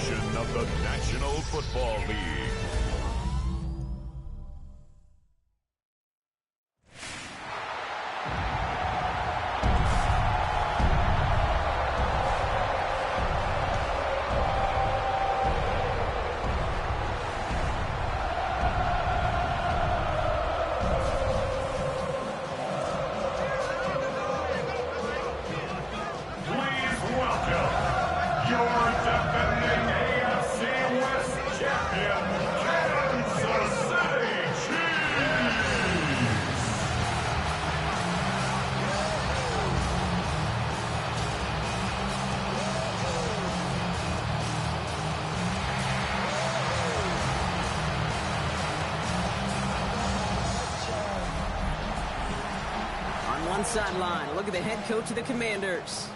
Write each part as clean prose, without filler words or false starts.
edition of the National Football League. Sideline. Look at the head coach of the Commanders.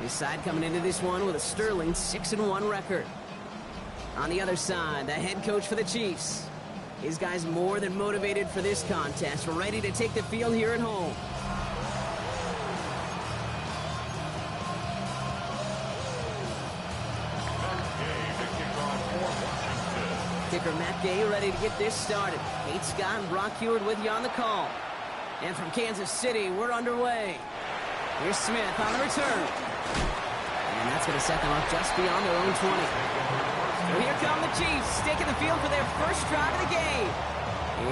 His side coming into this one with a sterling 6-1 record. On the other side, the head coach for the Chiefs. His guys more than motivated for this contest, ready to take the field here at home. Kicker Matt Gay ready to get this started. Kate Scott and Brock Heward with you on the call. And from Kansas City, we're underway. Here's Smith on the return. And that's going to set them up just beyond their own 20. So here come the Chiefs, taking the field for their first drive of the game.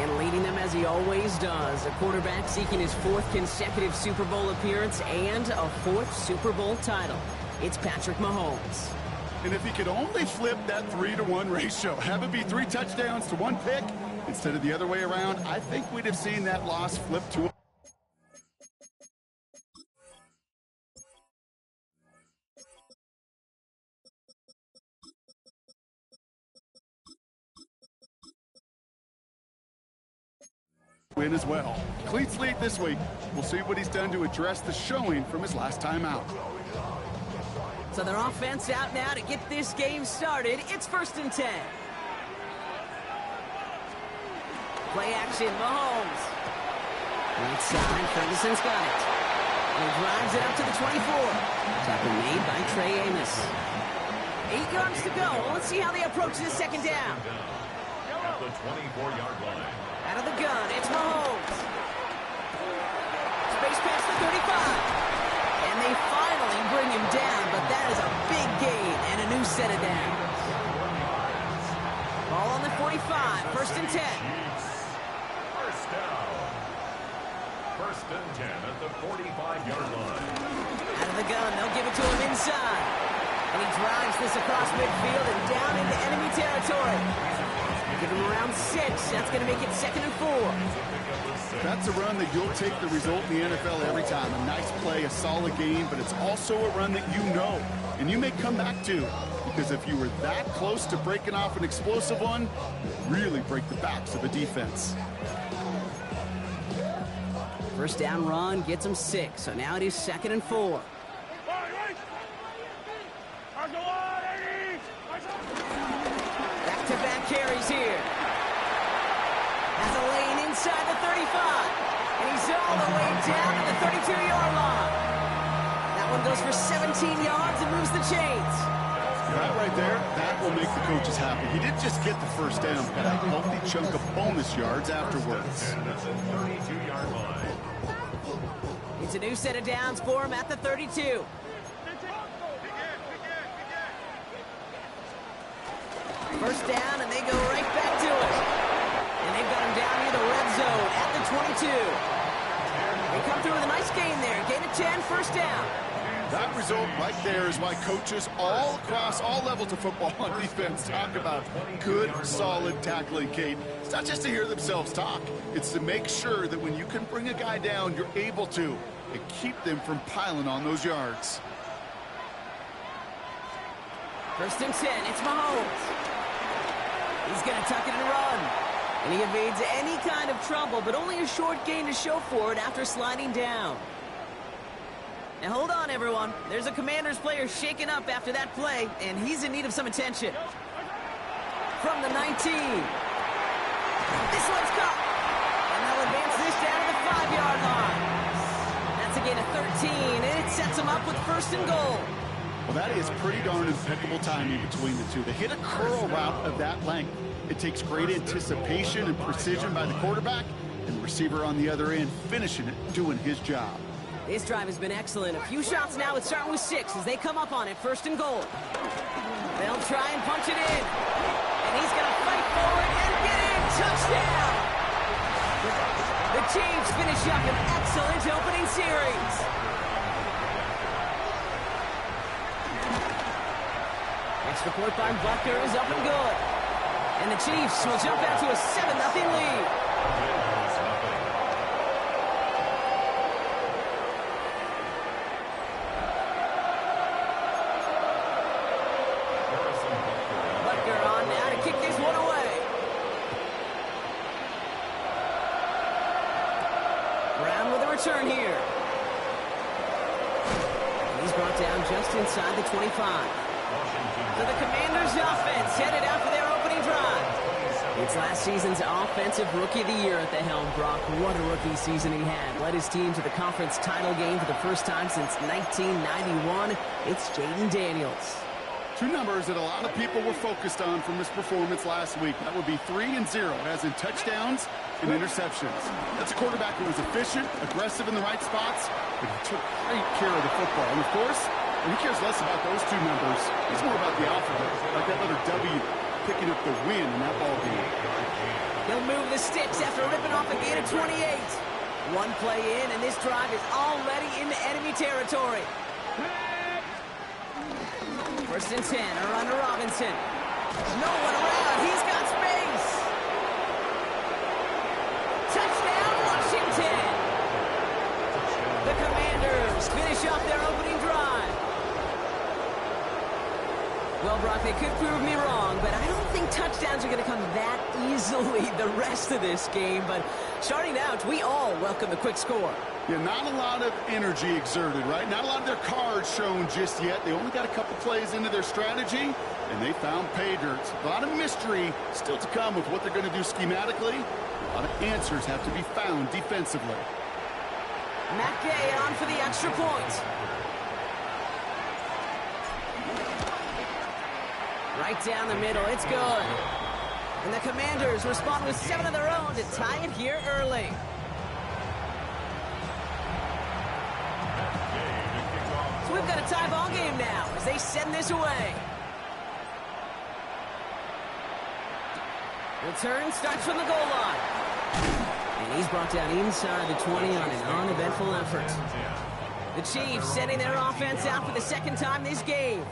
And leading them as he always does. A quarterback seeking his 4th consecutive Super Bowl appearance and a 4th Super Bowl title. It's Patrick Mahomes. And if he could only flip that 3-to-1 ratio, have it be 3 touchdowns to 1 pick, instead of the other way around, I think we'd have seen that loss flip to a win as well. Cleats lead this week. We'll see what he's done to address the showing from his last time out. So their offense out now to get this game started. It's 1st and 10. Play action, Mahomes. Right side, Ferguson's got it. And he drives it up to the 24. Tackle made by Trey Amos. 8 yards to go. Let's see how they approach this 2nd down. At the 24-yard line. Out of the gun, it's Mahomes. Space pass to 35. And they finally bring him down, but that is a big gain and a new set of downs. Ball on the 45, 1st and 10. First down. 1st and 10 at the 45-yard line. Out of the gun, they'll give it to him inside. And he drives this across midfield and down into enemy territory. Give him around 6. That's going to make it 2nd and 4. That's a run that you'll take the result in the NFL every time. A nice play, a solid game, but it's also a run that you know and you may come back to. Because if you were that close to breaking off an explosive one, you really break the backs of a defense. First down run gets him 6. So now it is 2nd and 4. Back-to-back carries here. Has a lane inside the 35. And he's all the way down to the 32-yard line. That one goes for 17 yards and moves the chains. That right there, that will make the coaches happy. He didn't just get the first down, but a healthy chunk of bonus yards afterwards. It's a new set of downs for him at the 32. First down, and they go right back to it. And they've got him down near the red zone at the 22. They come through with a nice gain there. Gain of 10, first down. That result right there is why coaches all across all levels of football on defense talk about good, solid tackling, Kate. It's not just to hear themselves talk. It's to make sure that when you can bring a guy down, you're able to, and keep them from piling on those yards. First and 10, it's Mahomes. He's going to tuck it and run. And he evades any kind of trouble, but only a short gain to show for it after sliding down. Now hold on, everyone. There's a Commanders player shaken up after that play, and he's in need of some attention. From the 19. This one's caught. And they'll advance this down to the 5-yard line. That's a gain of 13, and it sets them up with 1st and goal. Well, that is pretty darn impeccable timing between the two. They hit a curl route of that length. It takes great anticipation and precision by the quarterback, and the receiver on the other end finishing it, doing his job. This drive has been excellent. A few shots now. It's starting with 6 as they come up on it. 1st and goal. They'll try and punch it in. And he's going to fight forward and get in. Touchdown! The Chiefs finish up an excellent opening series. Extra point by Butker is up and good. And the Chiefs will jump out to a 7-0 lead. Turn here. He's brought down just inside the 25. So the Commanders' offense headed out for their opening drive. It's last season's Offensive Rookie of the Year at the helm. Brock, what a rookie season he had. Led his team to the conference title game for the first time since 1991. It's Jaden Daniels. Two numbers that a lot of people were focused on from his performance last week. That would be 3 and 0, as in touchdowns and interceptions. That's a quarterback who was efficient, aggressive in the right spots, but he took great care of the football. And of course, he cares less about those two numbers. He's more about the alphabet, like that letter W, picking up the win in that ball game. He'll move the sticks after ripping off a gain of 28. One play in, and this drive is already into enemy territory. 1st and 10, a run to Robinson. No one around. He's got space. Touchdown, Washington. The Commanders finish off their opening drive. Well, Brock, they could prove me wrong, but I don't think touchdowns are going to come that easily the rest of this game. But starting out, we all welcome the quick score. Yeah, not a lot of energy exerted, right? Not a lot of their cards shown just yet. They only got a couple plays into their strategy, and they found pay dirt. A lot of mystery still to come with what they're going to do schematically. A lot of answers have to be found defensively. Matt Gay on for the extra point. Right down the middle, it's good. And the Commanders respond with 7 of their own to tie it here early. So we've got a tie ball game now as they send this away. Return starts from the goal line. And he's brought down inside the 20 on an uneventful effort. The Chiefs sending their offense out for the 2nd time this game.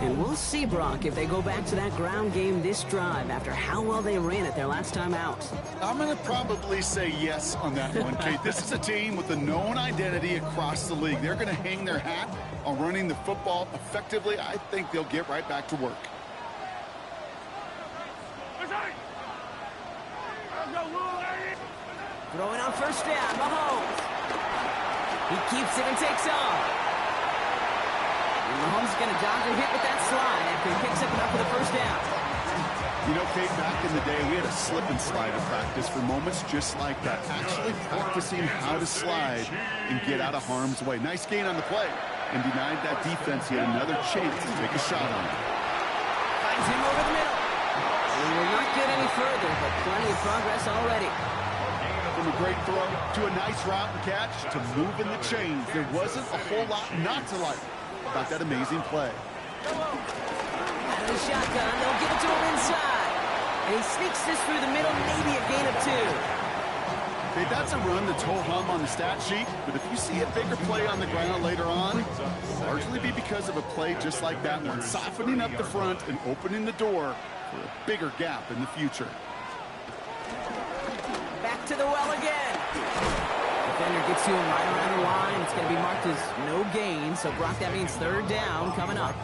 And we'll see, Brock, if they go back to that ground game this drive after how well they ran it their last time out. I'm going to probably say yes on that one, Kate. This is a team with a known identity across the league. They're going to hang their hat on running the football effectively. I think they'll get right back to work. Throwing on 1st down, Mahomes. He keeps it and takes off. Mahomes is going to dodge a hit with that slide after he picks up enough for the 1st down. You know, Kate, back in the day, we had a slip and slide in practice for moments just like that. Actually practicing how to slide and get out of harm's way. Nice gain on the play. And denied that defense yet another chance to take a shot on him. Finds him over the middle. We will not get any further, but plenty of progress already. From a great throw to a nice route and catch to moving the chains. There wasn't a whole lot not to like about that amazing play. Out of the shotgun, they'll give it to him inside. And he sneaks this through the middle, maybe a gain of 2. Hey, that's a run that's ho-hum on the stat sheet, but if you see a bigger play on the ground later on, it'll largely be because of a play just like that one, softening up the front and opening the door for a bigger gap in the future. Back to the well again. Defender gets to him right around the line. It's going to be marked as no gain, so Brock, that means 3rd down coming up.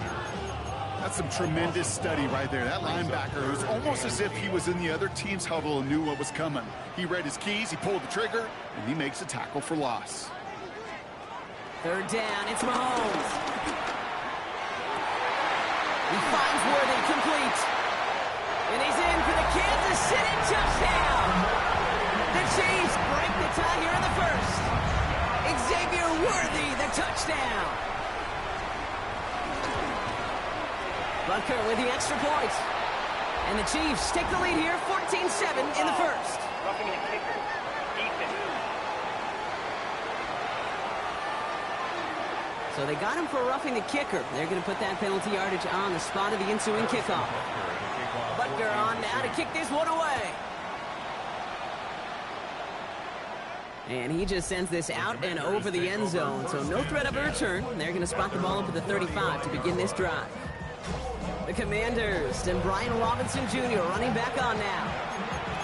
That's some tremendous study right there. That linebacker, it was almost as if he was in the other team's huddle and knew what was coming. He read his keys, he pulled the trigger, and he makes a tackle for loss. 3rd down, it's Mahomes. He finds Worthy, complete. And he's in for the Kansas City touchdown. The Chiefs break the tie here in the 1st. Xavier Worthy, the touchdown. Butker with the extra point. And the Chiefs take the lead here, 14-7 in the first. Roughing the kicker. Defense. So they got him for roughing the kicker. They're going to put that penalty yardage on the spot of the ensuing kickoff. Butker on now to kick this one away. And he just sends this out and over the end zone. So no threat of a return. They're going to spot the ball up at the 35 to begin this drive. The Commanders and Brian Robinson Jr. running back on now.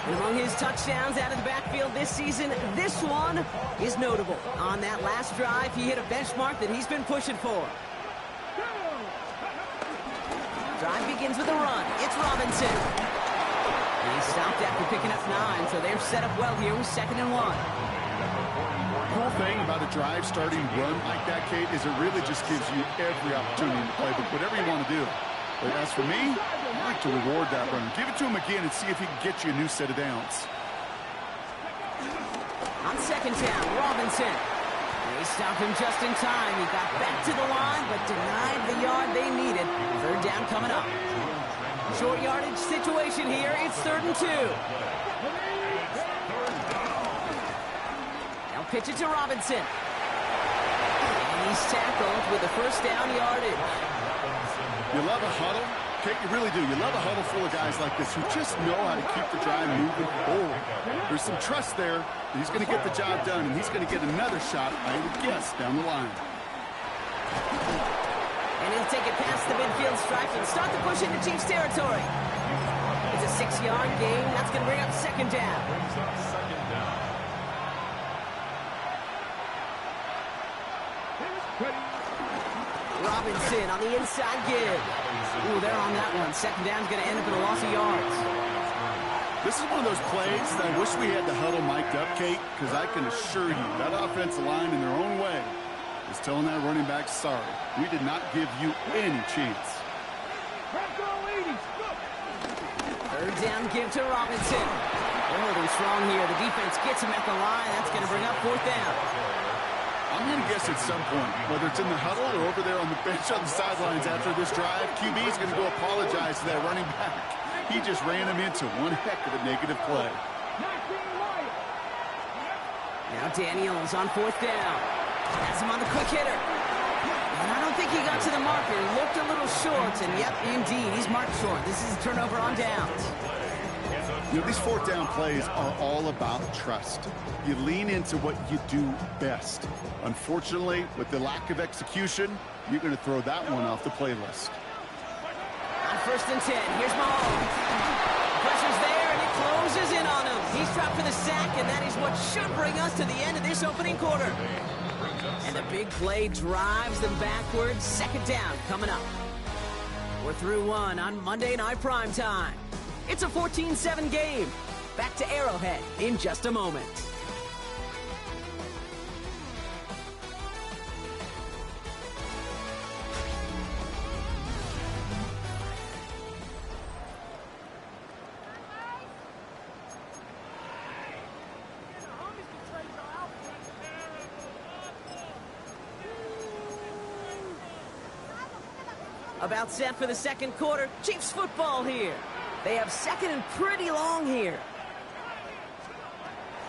And among his touchdowns out of the backfield this season, this one is notable. On that last drive, he hit a benchmark that he's been pushing for. Drive begins with a run. It's Robinson. And he stopped after picking up 9, so they're set up well here with 2nd and 1. Cool thing about a drive starting run like that, Kate, is it really just gives you every opportunity to play whatever you want to do. But as for me, I like to reward that runner. Give it to him again and see if he can get you a new set of downs. On 2nd down, Robinson. They stopped him just in time. He got back to the line, but denied the yard they needed. 3rd down coming up. Short yardage situation here. It's 3rd and 2. Pitch it to Robinson. And he's tackled with the 1st down yardage. You love a huddle? Kate, you really do. You love a huddle full of guys like this who just know how to keep the drive moving forward. There's some trust there that he's going to get the job done, and he's going to get another shot, I would guess, down the line. And he'll take it past the midfield stripe and start the push into Chiefs territory. It's a 6-yard gain. That's going to bring up 2nd down. Robinson on the inside give. Ooh, they're on that one. 2nd down's going to end up in a loss of yards. This is one of those plays that I wish we had the huddle mic'd up, Kate, because I can assure you that offensive line in their own way is telling that running back, sorry, we did not give you any chance. 3rd down give to Robinson. They're holding strong here. The defense gets him at the line. That's going to bring up 4th down. I'm going to guess at some point, whether it's in the huddle or over there on the bench on the sidelines after this drive, QB is going to go apologize to that running back. He just ran him into one heck of a negative play. Now Daniels on 4th down. Has him on the quick hitter. And I don't think he got to the marker. He looked a little short, and yep, indeed, he's marked short. This is a turnover on downs. You know, these 4th down plays are all about trust. You lean into what you do best. Unfortunately, with the lack of execution, you're going to throw that one off the playlist. On 1st and 10, here's Mahomes. Pressure's there, and it closes in on him. He's dropped for the sack, and that is what should bring us to the end of this opening quarter. And the big play drives them backwards. 2nd down coming up. We're through one on Monday Night Primetime. It's a 14-7 game. Back to Arrowhead in just a moment. About set for the 2nd quarter. Chiefs football here. They have 2nd and pretty long here.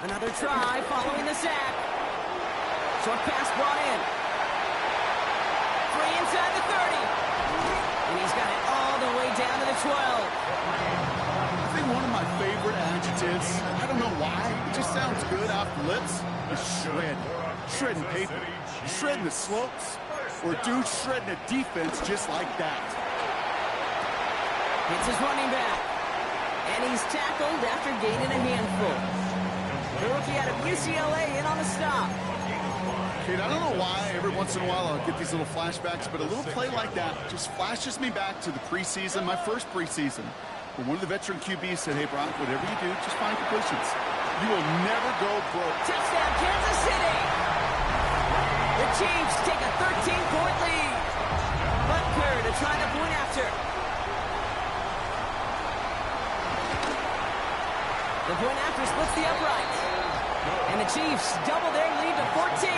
Another try following the sack. Short pass brought in. 3 inside the 30. And he's got it all the way down to the 12. I think one of my favorite adjectives, I don't know why, it just sounds good off the lips, is shred. Shredding paper. Shredding the slopes. Or dude shredding a defense just like that. It's his running back. And he's tackled after gaining a handful. The rookie out of UCLA in on the stop. Kate, I don't know why every once in a while I'll get these little flashbacks, but a little play like that just flashes me back to the preseason, my first preseason, when one of the veteran QBs said, hey, Brock, whatever you do, just find completions. You will never go broke. Touchdown, Kansas City! The Chiefs take a 13-point lead. Butker to try the point after. The point after splits the uprights. And the Chiefs double their lead to 14.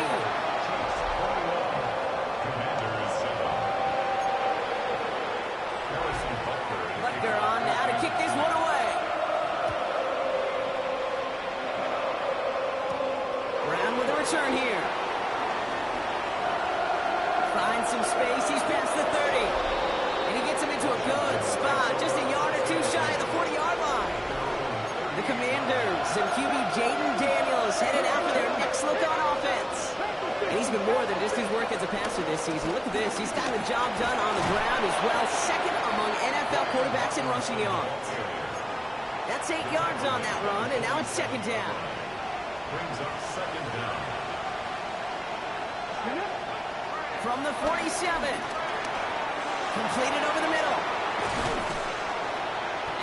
return here. Finds some space. He's past the 30. And he gets him into a good spot. Just a yard or two shy of the 40-yard line. The Commanders and QB Jaden Daniels headed out for their next look on offense. And he's been more than just his work as a passer this season. Look at this. He's got the job done on the ground as well. Second among NFL quarterbacks in rushing yards. That's 8 yards on that run, and now it's second down. Brings up second down. From the 47. Completed over the middle.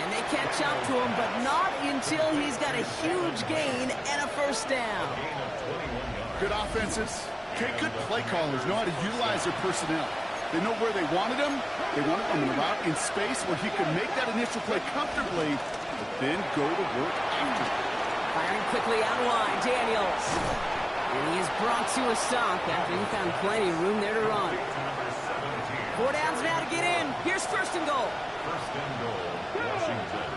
And they catch up to him, but not until he's got a huge gain and a first down. Good offenses. Okay, good play callers know how to utilize their personnel. They know where they wanted him. They wanted him in a route in space where he could make that initial play comfortably, but then go to work after. Firing quickly out wide, Daniels. And he is brought to a stop after he found plenty of room there to run. 4 downs now to get in. Here's first and goal. First and goal, Washington.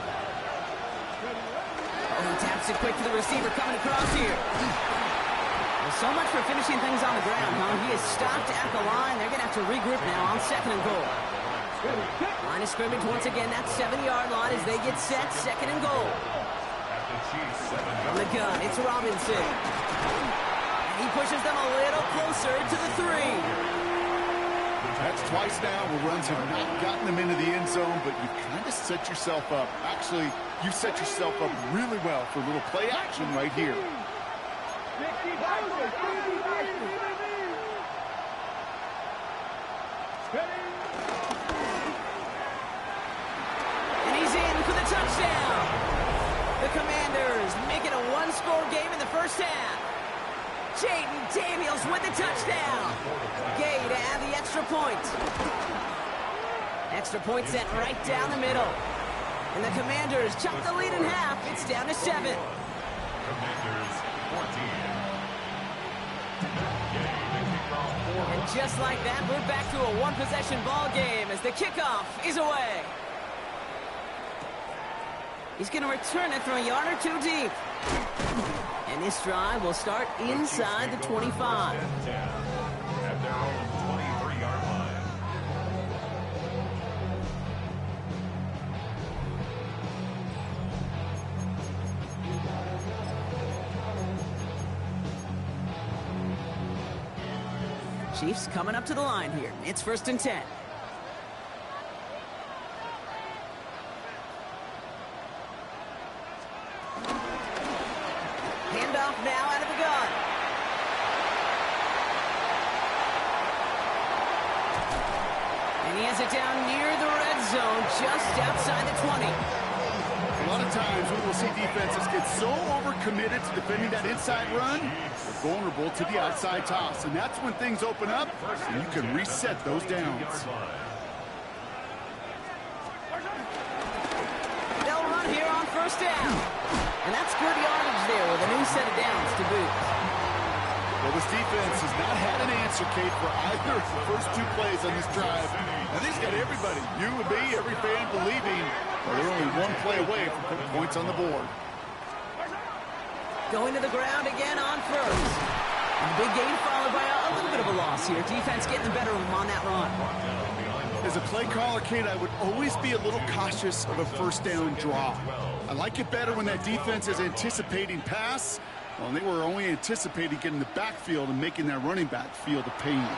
Oh, he taps it quick to the receiver coming across here. Well, so much for finishing things on the ground, huh? He is stopped at the line. They're going to have to regroup now on second and goal. Line of scrimmage once again, that 7-yard line as they get set, second and goal. From the gun, it's Robinson. He pushes them a little closer to the 3. That's twice now where runs have not gotten them into the end zone, but you kind of set yourself up. Actually, you set yourself up really well for a little play action right here. And he's in for the touchdown. The Commanders make it a one-score game in the first half. Jaden Daniels with the touchdown. Gay to add the extra point. Extra point sent right down the middle. And the Commanders chop the lead in half. It's down to 7. Commanders 14. And just like that, we're back to a one-possession ball game as the kickoff is away. He's going to return it from a yard or two deep. And this drive will start inside the 25. At their own 23-yard line. Chiefs coming up to the line here. It's first and 10. Handoff now out of the gun. And he has it down near the red zone, just outside the 20. A lot of times we will see defenses get so overcommitted to defending that inside run, they're vulnerable to the outside toss. And that's when things open up, and you can reset those downs. They'll run here on first down. And that's good yardage there with a new set of downs to boot. Well, this defense has not had an answer, Kate, for either of the first 2 plays on this drive. And he's got everybody, you and me, every fan believing, well, they're only 1 play away from putting points on the board. Going to the ground again on first. And the big gain followed by a little bit of a loss here. Defense getting the better of them on that run. As a play caller, Kate, I would always be a little cautious of a first down draw. I like it better when that defense is anticipating pass. Well, they were only anticipating getting the backfield and making that running back feel the pain.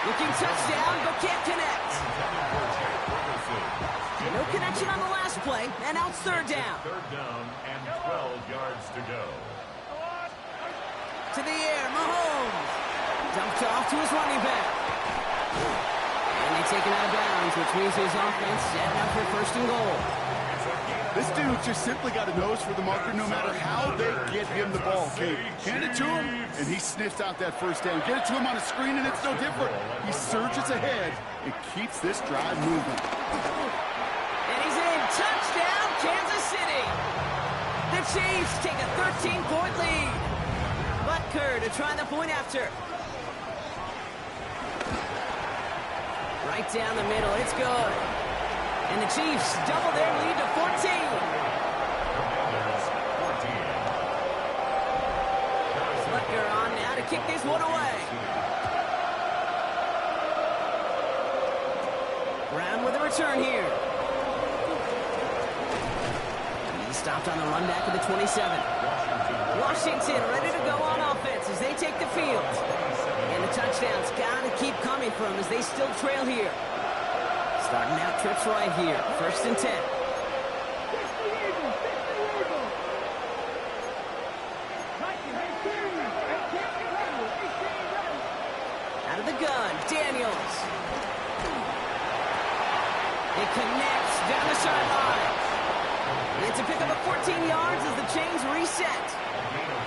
Looking touchdown, but can't connect. No connection on the last play, and now it's third down. Third down and 12 yards to go. To the air, Mahomes. Dumped off to his running back. And they take him out of bounds, which means his offense set up for first and goal. This dude just simply got a nose for the marker no matter how they get him the ball, Kate. Hand it to him, and he sniffs out that first down. Get it to him on a screen, and it's no different. He surges ahead and keeps this drive moving. And he's in. Touchdown, Kansas City. The Chiefs take a 13-point lead. Butker to try the point after. Right down the middle. It's good. And the Chiefs double their lead to 14. return here. He's stopped on the run back of the 27. Washington ready to go on offense as they take the field. And the touchdown's got to keep coming from as they still trail here. Starting out trips right here. 1st and 10. Out of the gun, Daniels. It connects down the sideline. And it's a pickup of 14 yards as the chains reset.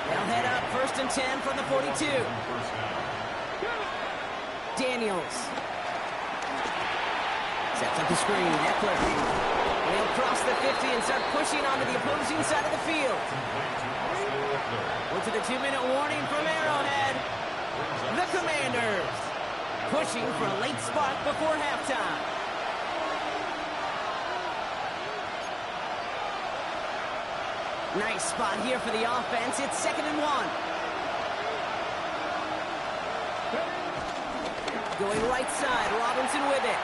They'll head up 1st and 10 from the 42. Daniels. Sets up the screen. Eckler. They'll cross the 50 and start pushing onto the opposing side of the field. We're to the 2-minute warning from Arrowhead. The Commanders pushing for a late spark before halftime. Nice spot here for the offense. It's 2nd and 1. Going right side, Robinson with it.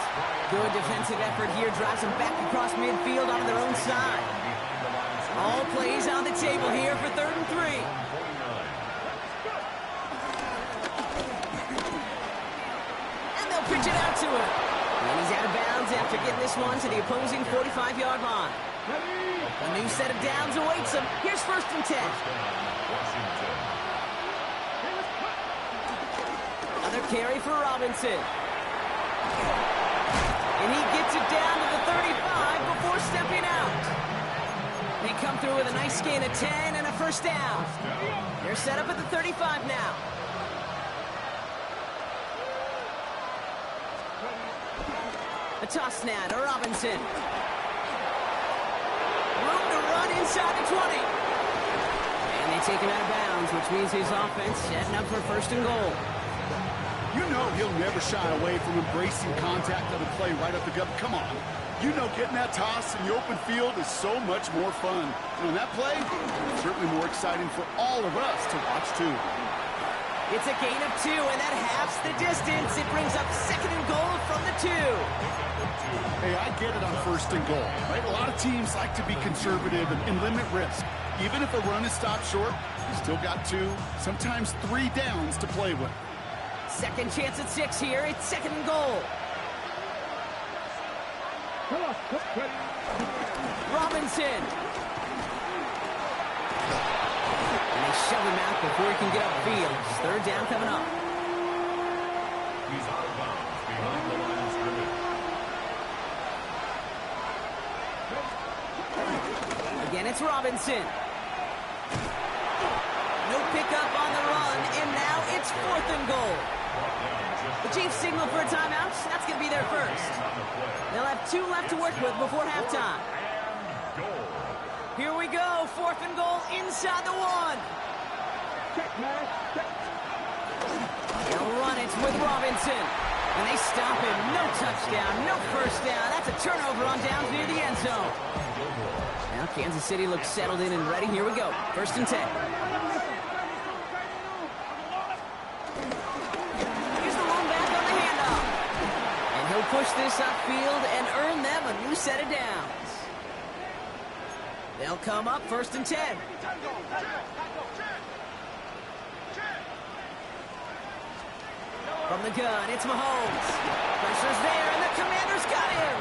Good defensive effort here, drives them back across midfield onto their own side. All plays on the table here for 3rd and 3. And they'll pitch it out to him. And he's out of bounds after getting this one to the opposing 45-yard line. A new set of downs awaits him. Here's 1st and 10. Another carry for Robinson. And he gets it down to the 35 before stepping out. They come through with a nice gain of 10 and a 1st down. They're set up at the 35 now. A toss now to Robinson. Room to run inside the 20. And they take him out of bounds, which means his offense setting up for 1st and goal. You know he'll never shy away from embracing contact on the play right up the gut. Come on. You know getting that toss in the open field is so much more fun. And on that play, certainly more exciting for all of us to watch too. It's a gain of 2, and that halves the distance. It brings up 2nd and goal from the 2. Hey, I get it on 1st and goal, right? A lot of teams like to be conservative and limit risk. Even if a run is stopped short, you still got 2, sometimes 3 downs to play with. Second chance at 6 here. It's 2nd and goal. Robinson. And they shove him out before he can get upfield. 3rd down coming up. He's out of bounds behind the line of scrimmage. Again, it's Robinson. No pickup on the run, and now it's 4th and goal. The Chiefs signal for a timeout. That's going to be their first. They'll have 2 left to work with before halftime. Here we go. 4th and goal inside the 1. They'll run it with Robinson. And they stop him. No touchdown, no 1st down. That's a turnover on downs near the end zone. Now Kansas City looks settled in and ready. Here we go. 1st and 10. Push this upfield and earn them a new set of downs. They'll come up 1st and 10. From the gun, it's Mahomes. Pressure's there, and the Commanders got him.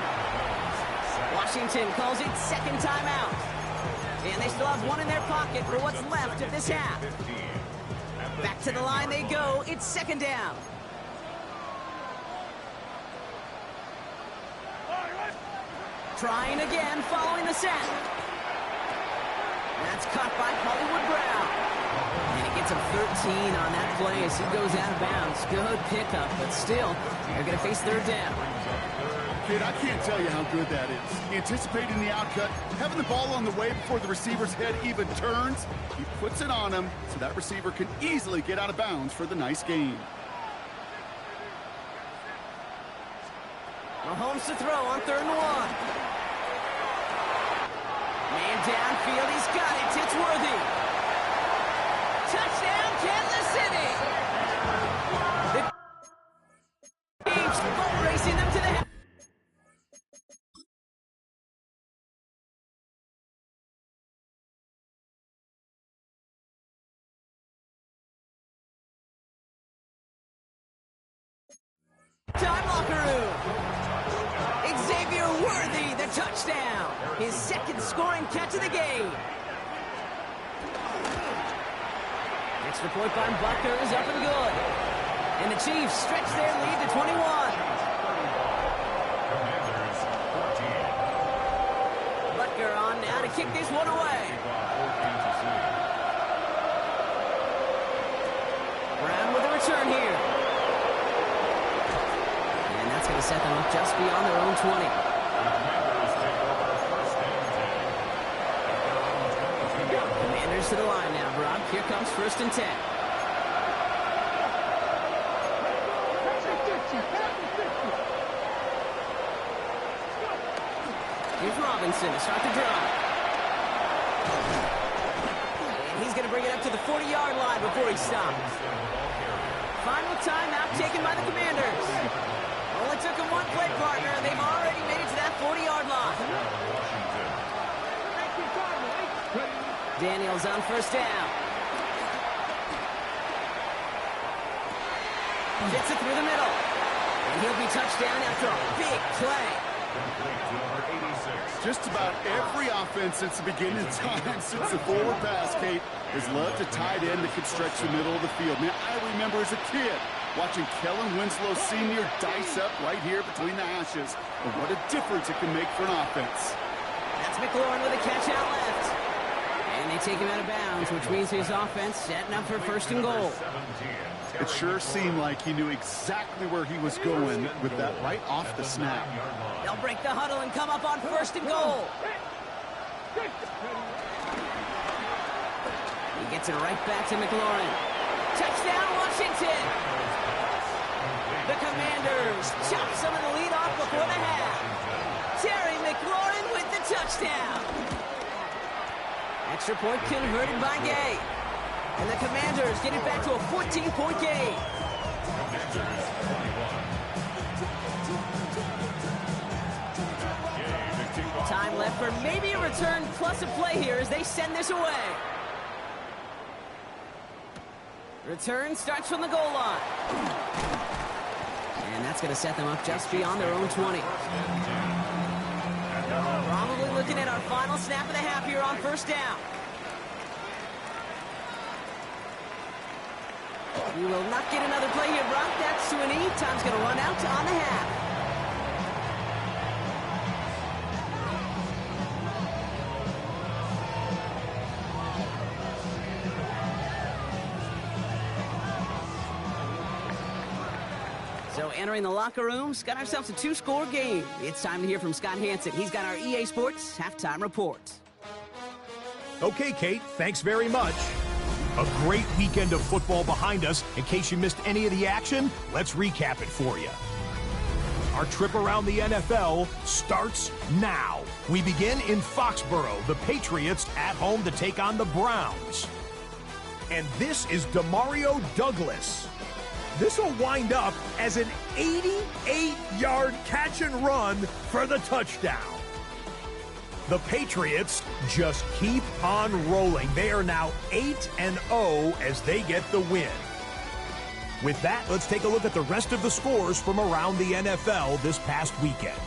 Washington calls it 2nd timeout. And they still have 1 in their pocket for what's left of this half. Back to the line they go. It's 2nd down. Trying again, following the sack. That's caught by Hollywood Brown. And he gets him 13 on that play as he goes out of bounds. Good pickup, but still, they're going to face 3rd down. Kid, I can't tell you how good that is. Anticipating the outcut, having the ball on the way before the receiver's head even turns. He puts it on him so that receiver can easily get out of bounds for the nice gain. Mahomes to throw on 3rd and 1. Man downfield, he's got it. It's Worthy. Touchdown, Kansas City. The Chiefs boat racing them to the halftime locker room. Xavier Worthy, the touchdown. His second scoring catch of the game. Extra point by Butker is up and good. And the Chiefs stretch their lead to 21. Commanders 14. Butker on now to kick this one away. Brown with a return here. And that's going to set them up just beyond their own 20. Commanders to the line now, Brock. Here comes 1st and 10. Here's Robinson to start the drive. And he's going to bring it up to the 40-yard line before he stops. Final timeout taken by the Commanders. Only took him one play, partner, and they've already made it to that 40-yard line. Daniels on 1st down. Gets it through the middle. And he'll be touchdown after a big play. Just about every offense since the beginning of time, since the forward pass, Kate, has loved a tight end that could stretch the middle of the field. Man, I remember as a kid watching Kellen Winslow Sr. dice up right here between the hashes. And what a difference it can make for an offense. That's McLaurin with a catch out left. And they take him out of bounds, which means his offense setting up for 1st and goal. It sure seemed like he knew exactly where he was going with that right off the snap. They'll break the huddle and come up on 1st and goal. He gets it right back to McLaurin. Touchdown, Washington! The Commanders chop some of the lead off before the half. Terry McLaurin with the touchdown. Extra point converted by Gay. And the Commanders get it back to a 14-point game. Time left for maybe a return plus a play here as they send this away. Return starts from the goal line. And that's going to set them up just beyond their own 20. Probably looking at our final snap of the half here on 1st down. We will not get another play here, Brock. That's to an E. Time's going to run out on the half. So entering the locker rooms, got ourselves a 2-score game. It's time to hear from Scott Hansen. He's got our EA Sports halftime report. Okay, Kate, thanks very much. A great weekend of football behind us. In case you missed any of the action, let's recap it for you. Our trip around the NFL starts now. We begin in Foxborough, the Patriots at home to take on the Browns. And this is Demario Douglas. This will wind up as an 88-yard catch and run for the touchdown. The Patriots just keep on rolling. They are now 8-0 as they get the win. With that, let's take a look at the rest of the scores from around the NFL this past weekend.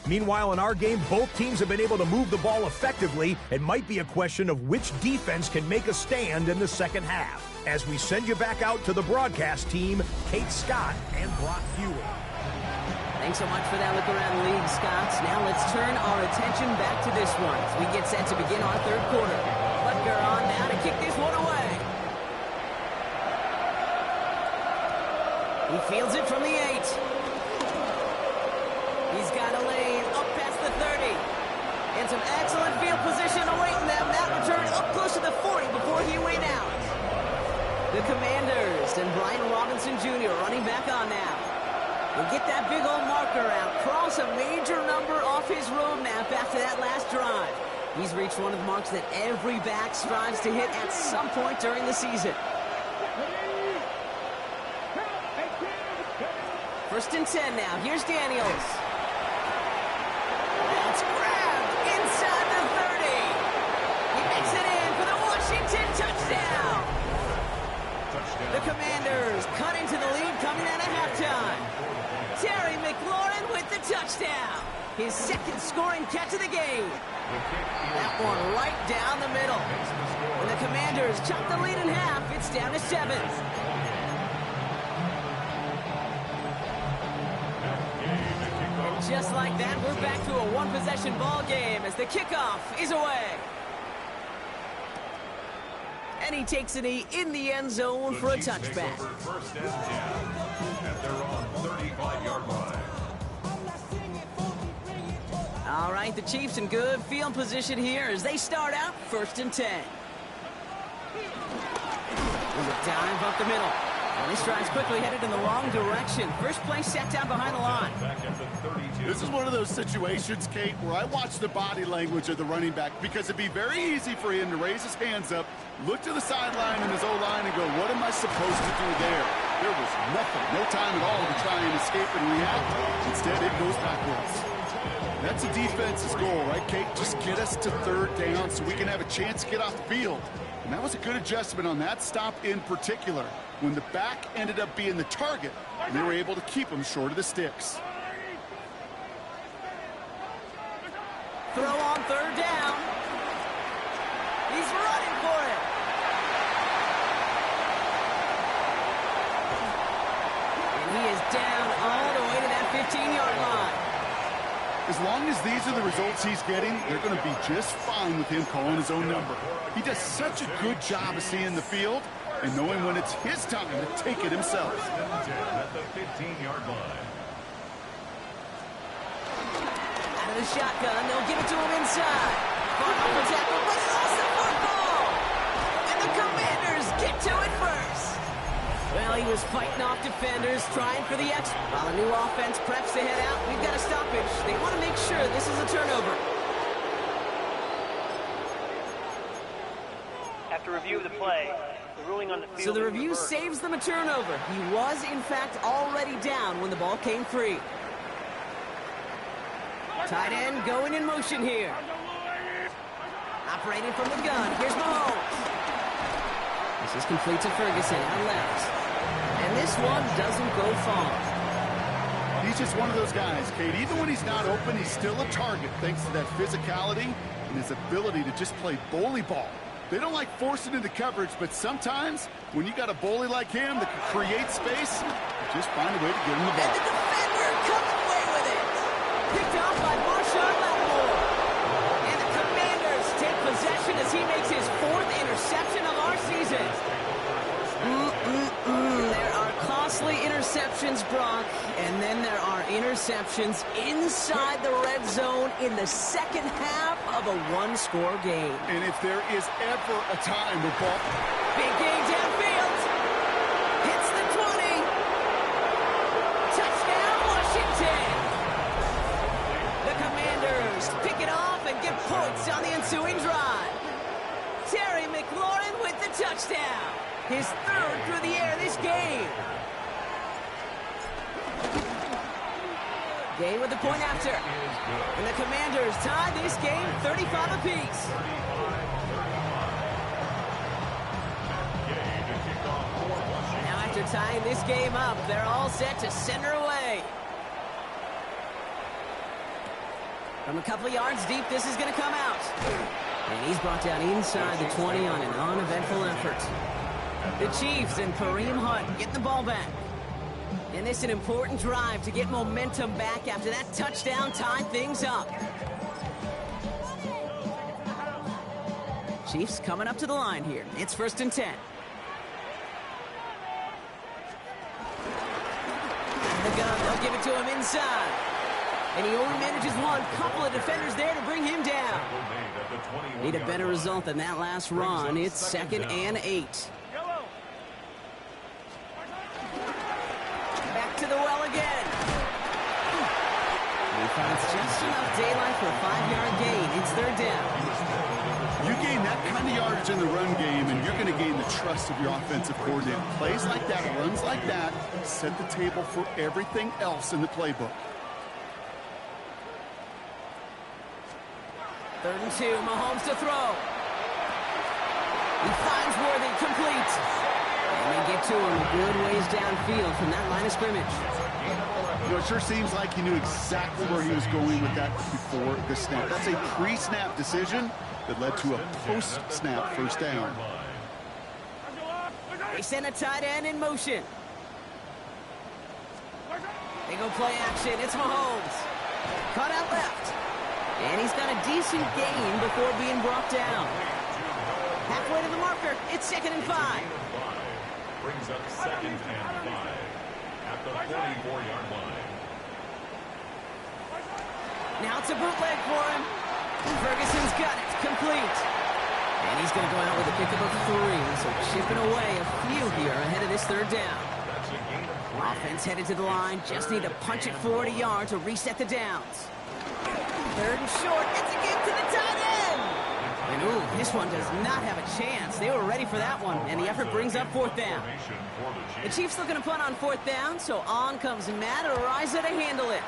Meanwhile, in our game, both teams have been able to move the ball effectively. It might be a question of which defense can make a stand in the second half. As we send you back out to the broadcast team, Kate Scott and Brock Hewitt. Thanks so much for that look around the league, Scott. Now let's turn our attention back to this one as we get set to begin our third quarter. Butker on now to kick this one away. He fields it from the 8. He's got a lane up past the 30. And some excellent field position awaiting them. That return up close to the 40 before he went out. The Commanders and Brian Robinson Jr. running back on now. He'll get that big old marker out, cross a major number off his roadmap after that last drive. He's reached one of the marks that every back strives to hit at some point during the season. 1st and 10 now. Here's Daniels. That's grabbed inside the 30. He makes it in for the Washington touchdown. The Commanders cut into the lead coming out of halftime. touchdown. His second scoring catch of the game. That one right down the middle. And the Commanders chop the lead in half. It's down to 7. And just like that, we're back to a one-possession ball game as the kickoff is away. And he takes a knee in the end zone for a touchback. First and 10 at their own 35-yard line. All right, the Chiefs in good field position here as they start out 1st and 10. There's a dive up the middle. And this drive's quickly headed in the wrong direction. First play set down behind the line. This is one of those situations, Kate, where I watch the body language of the running back because it'd be very easy for him to raise his hands up, look to the sideline in his O-line and go, what am I supposed to do there? There was nothing, no time at all to try and escape and react. Instead, it goes backwards. That's a defense's goal, right, Kate? Just get us to 3rd down so we can have a chance to get off the field. And that was a good adjustment on that stop in particular, when the back ended up being the target, and they were able to keep him short of the sticks. Throw on 3rd down. He's running for it. And he is down all the way to that 15-yard line. As long as these are the results he's getting, they're going to be just fine with him calling his own number. He does such a good job of seeing the field and knowing when it's his time to take it himself. At the 15-yard line. Out of the shotgun, they'll give it to him inside. Far off the tackle, but he lost the football. And the Commanders get to it first. Well, he was fighting off defenders, trying for the extra. While a new offense preps to head out, we've got a stoppage. They want to make sure this is a turnover. After review of the play, the ruling on the field. So the review saves them a turnover. He was, in fact, already down when the ball came free. Tight end going in motion here. Operating from the gun. Here's Mahomes. This is complete to Ferguson on left. And this one doesn't go far. He's just one of those guys, Kate. Even when he's not open, he's still a target thanks to that physicality and his ability to just play bully ball. They don't like forcing into coverage, but sometimes when you got a bully like him that can create space, you just find a way to get him the ball. And the defender comes away with it. Picked off by Marshawn Lattimore. And the Commanders take possession as he makes his 4th interception of our season. There are costly interceptions, Brock, and then there are interceptions inside the red zone in the second half of a one-score game. And if there is ever a time where ball... Big game downfield. Hits the 20. Touchdown, Washington. The Commanders pick it off and get points on the ensuing drive. Terry McLaurin with the touchdown. His 3rd through the air this game. Gay with the point after. And the Commanders tie this game 35 apiece. Now after tying this game up, they're all set to center away. From a couple of yards deep, this is going to come out. And he's brought down inside the 20 on an uneventful effort. The Chiefs and Kareem Hunt getting the ball back. And this is an important drive to get momentum back after that touchdown tied things up. Chiefs coming up to the line here. It's 1st and 10. The gun, they'll give it to him inside. And he only manages one. Couple of defenders there to bring him down. Need a better result than that last run. It's 2nd and 8. Back to the well again. He finds just enough daylight for a 5-yard gain. It's 3rd down. You gain that kind of yardage in the run game, and you're going to gain the trust of your offensive coordinator. Plays like that, runs like that, set the table for everything else in the playbook. 3rd and 2, Mahomes to throw. He finds Worthy, complete. And they get to him a good ways downfield from that line of scrimmage. You know, it sure seems like he knew exactly where he was going with that before the snap. That's a pre-snap decision that led to a post-snap first down. They send a tight end in motion. They go play action. It's Mahomes. Cut out left. And he's got a decent gain before being brought down. Halfway to the marker. It's 2nd and 5. Brings up 2nd and 5 at the 44-yard line. Now it's a bootleg for him. Ferguson's got it. Complete. And he's going to go out with a pickup of 3. So chipping away a few here ahead of this 3rd down. That's a gain of 3. Offense headed to the line. Just need to punch it forward a yard to reset the downs. 3rd and short. It's a give to the tight end. And ooh, this one does not have a chance. They were ready for that one. And the effort brings up 4th down. The Chiefs looking to punt on 4th down. So on comes Matt Araiza to handle it.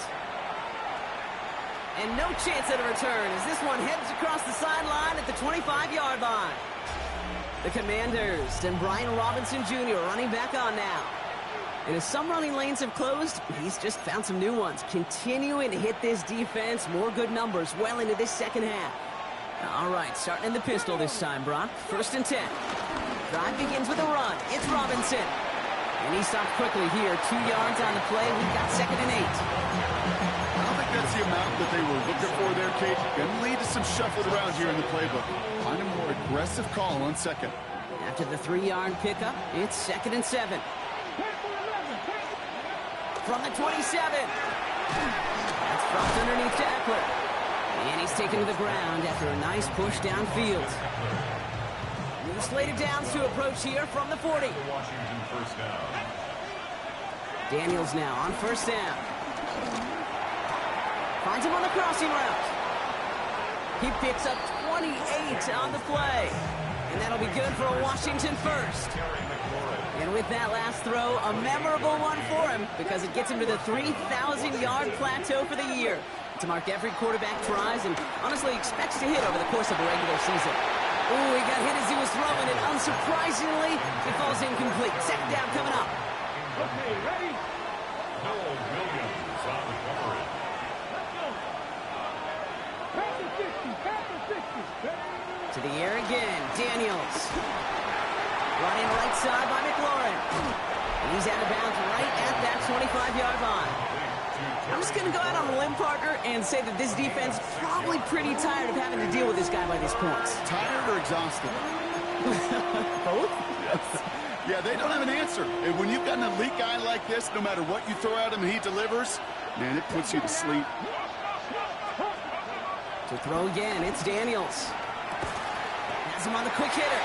And no chance at a return as this one heads across the sideline at the 25-yard line. The Commanders and Brian Robinson Jr. running back on now. And as some running lanes have closed, he's just found some new ones. Continuing to hit this defense. More good numbers well into this 2nd half. All right, starting in the pistol this time, Brock. 1st and 10. Drive begins with a run. It's Robinson. And he stopped quickly here. 2 yards on the play. We've got 2nd and 8. I don't think that's the amount that they were looking for there, Kate. Going to lead to some shuffled around here in the playbook. Find a more aggressive call on 2nd. After the 3-yard pickup, it's 2nd and 7. From the 27. That's dropped underneath to Eckler. And he's taken to the ground after a nice push downfield. New slated downs to approach here from the 40. Washington 1st down. Daniels now on 1st down. Finds him on the crossing route. He picks up 28 on the play. And that'll be good for a Washington 1st. And with that last throw, a memorable one for him because it gets him to the 3,000-yard plateau for the year. To mark every quarterback tries and honestly expects to hit over the course of a regular season. Ooh, he got hit as he was throwing, and unsurprisingly, it falls incomplete. 2nd down coming up. Okay, ready? Noel Williams on the coverage. To the air again, Daniels. Running right side by McLaurin. And he's out of bounds right at that 25-yard line. I'm just going to go out on a limb, Parker, and say that this defense is probably pretty tired of having to deal with this guy by this point. Tired or exhausted? Both? Yes. Yeah, they don't have an answer. And when you've got an elite guy like this, no matter what you throw at him and he delivers, man, it puts you to sleep. To throw again, it's Daniels. Has him on the quick hitter.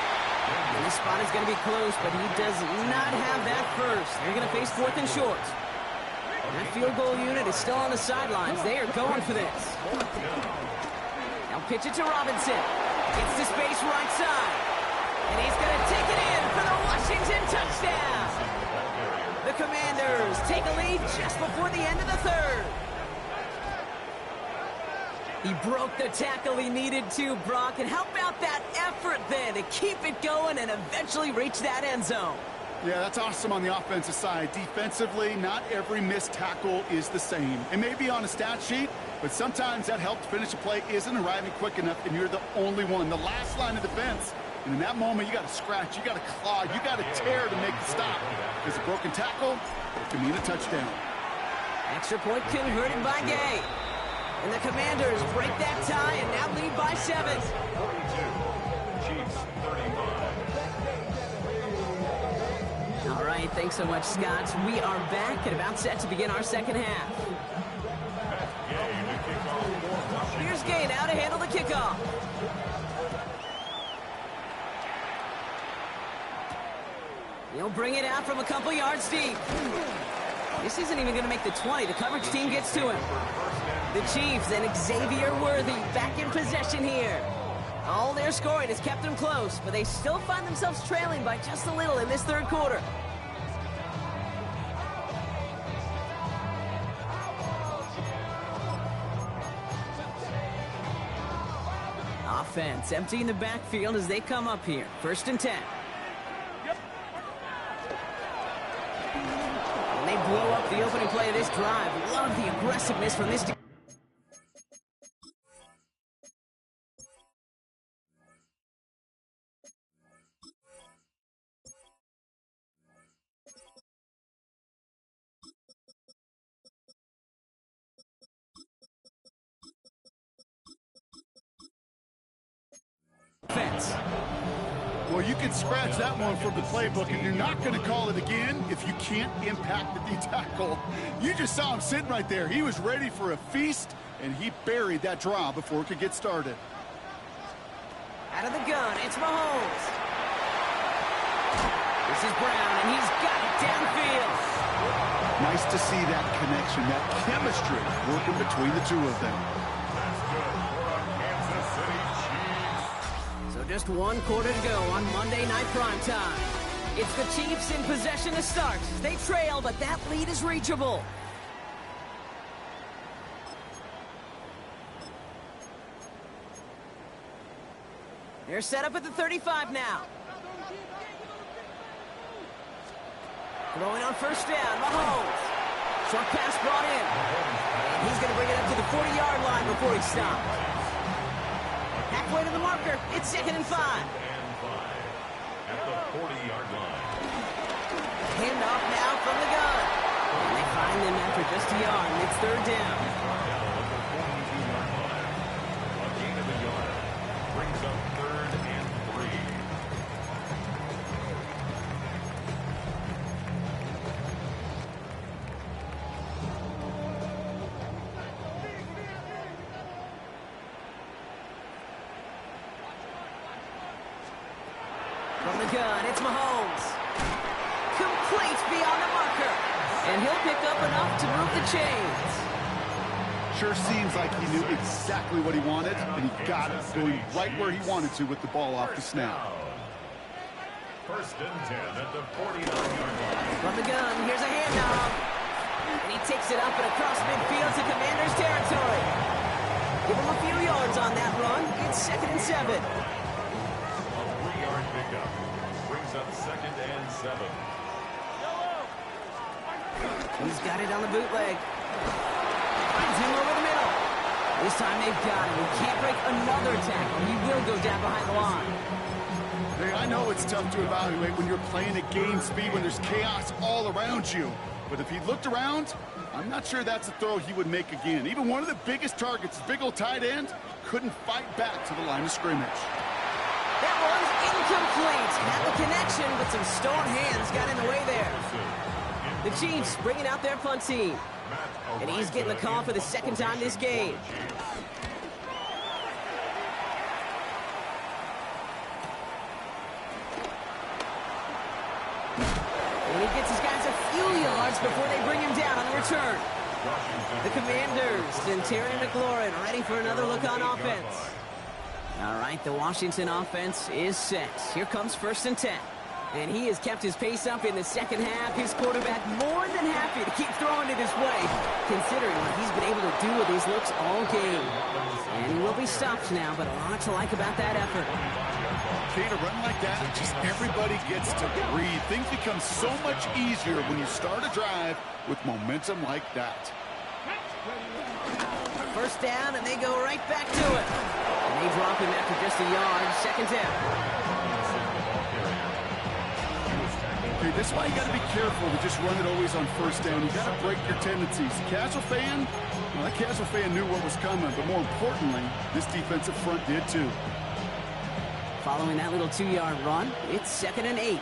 And this spot is going to be close, but he does not have that first. They're going to face 4th and short. That field goal unit is still on the sidelines. They are going for this. Now pitch it to Robinson. Gets to space right side. And he's going to take it in for the Washington touchdown. The Commanders take a lead just before the end of the 3rd. He broke the tackle he needed to, Brock. And how about that effort then to keep it going and eventually reach that end zone? Yeah, that's awesome on the offensive side. Defensively, not every missed tackle is the same. It may be on a stat sheet, but sometimes that help to finish a play isn't arriving quick enough, and you're the only one. The last line of defense. And in that moment, you got to scratch, you got to claw, you got to tear to make the stop. Because a broken tackle can mean a touchdown. Extra point converted by Gay. And the Commanders break that tie and now lead by 7. 42. Chiefs 35. All right, thanks so much, Scott. We are back and about set to begin our 2nd half. Here's Gay now to handle the kickoff. He'll bring it out from a couple yards deep. This isn't even going to make the 20. The coverage team gets to him. The Chiefs and Xavier Worthy back in possession here. All their scoring has kept them close, but they still find themselves trailing by just a little in this 3rd quarter. Offense emptying the backfield as they come up here. 1st and 10. they blow up the opening play of this drive. Love the aggressiveness from this. Defense. Well, you can scratch that one from the playbook, and you're not going to call it again if you can't impact the tackle. You just saw him sitting right there. He was ready for a feast, and he buried that draw before it could get started. Out of the gun, it's Mahomes. This is Brown, and he's got it downfield. Nice to see that connection, that chemistry working between the two of them. That's good for a Kansas City Chiefs. So just one quarter to go on Monday Night Primetime. It's the Chiefs in possession to start. They trail, but that lead is reachable. They're set up at the 35 now. Throwing on first down, Mahomes. Short pass brought in. And he's going to bring it up to the 40-yard line before he stops. Halfway to the marker. It's 2nd and 5. At the 40-yard line. Handoff now from the gun. And they find them after just a yard. And it's 3rd down. A gain of a yard. Brings up 3rd and 3. From the gun, it's Mahomes. Complete beyond the marker. And he'll pick up enough to move the chains. Sure seems like he knew exactly what he wanted, and he got it, going right where he wanted to with the ball off the snap. 1st and 10 at the 49-yard line. From the gun, here's a handoff. And he takes it up and across midfield to Commander's territory. Give him a few yards on that run. It's 2nd and 7. A 3-yard pickup. Brings up 2nd and 7. He's got it on the bootleg. Finds him over the middle. This time they've got him. He can't break another tackle. He will go down behind the line. Hey, I know it's tough to evaluate when you're playing at game speed, when there's chaos all around you. But if he looked around, I'm not sure that's a throw he would make again. Even one of the biggest targets, big old tight end, couldn't fight back to the line of scrimmage. That one's incomplete. Had the connection, but some stone hands got in the way there. The Chiefs bringing out their punt team. And he's getting the call for the 2nd time this game. And he gets his guys a few yards before they bring him down on the return. The Commanders and Terry McLaurin ready for another look on offense. All right, the Washington offense is set. Here comes 1st and 10. And he has kept his pace up in the 2nd half. His quarterback more than happy to keep throwing it his way, considering what he's been able to do with these looks all game. And he will be stopped now, but a lot to like about that effort. Okay, to run like that, just everybody gets to breathe. Things become so much easier when you start a drive with momentum like that. First down, and they go right back to it. And they drop him after just a yard. 2nd down. Okay, this is why you got to be careful to just run it always on 1st down. You got to break your tendencies. Casual fan, well, that casual fan knew what was coming, but more importantly, this defensive front did too. Following that little 2-yard run, it's 2nd and 8.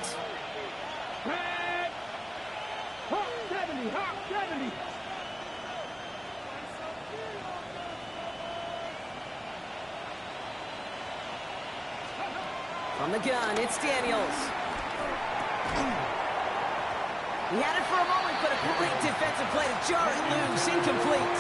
From the gun, it's Daniels. He had it for a moment, but a great defensive play to jar it loose, incomplete.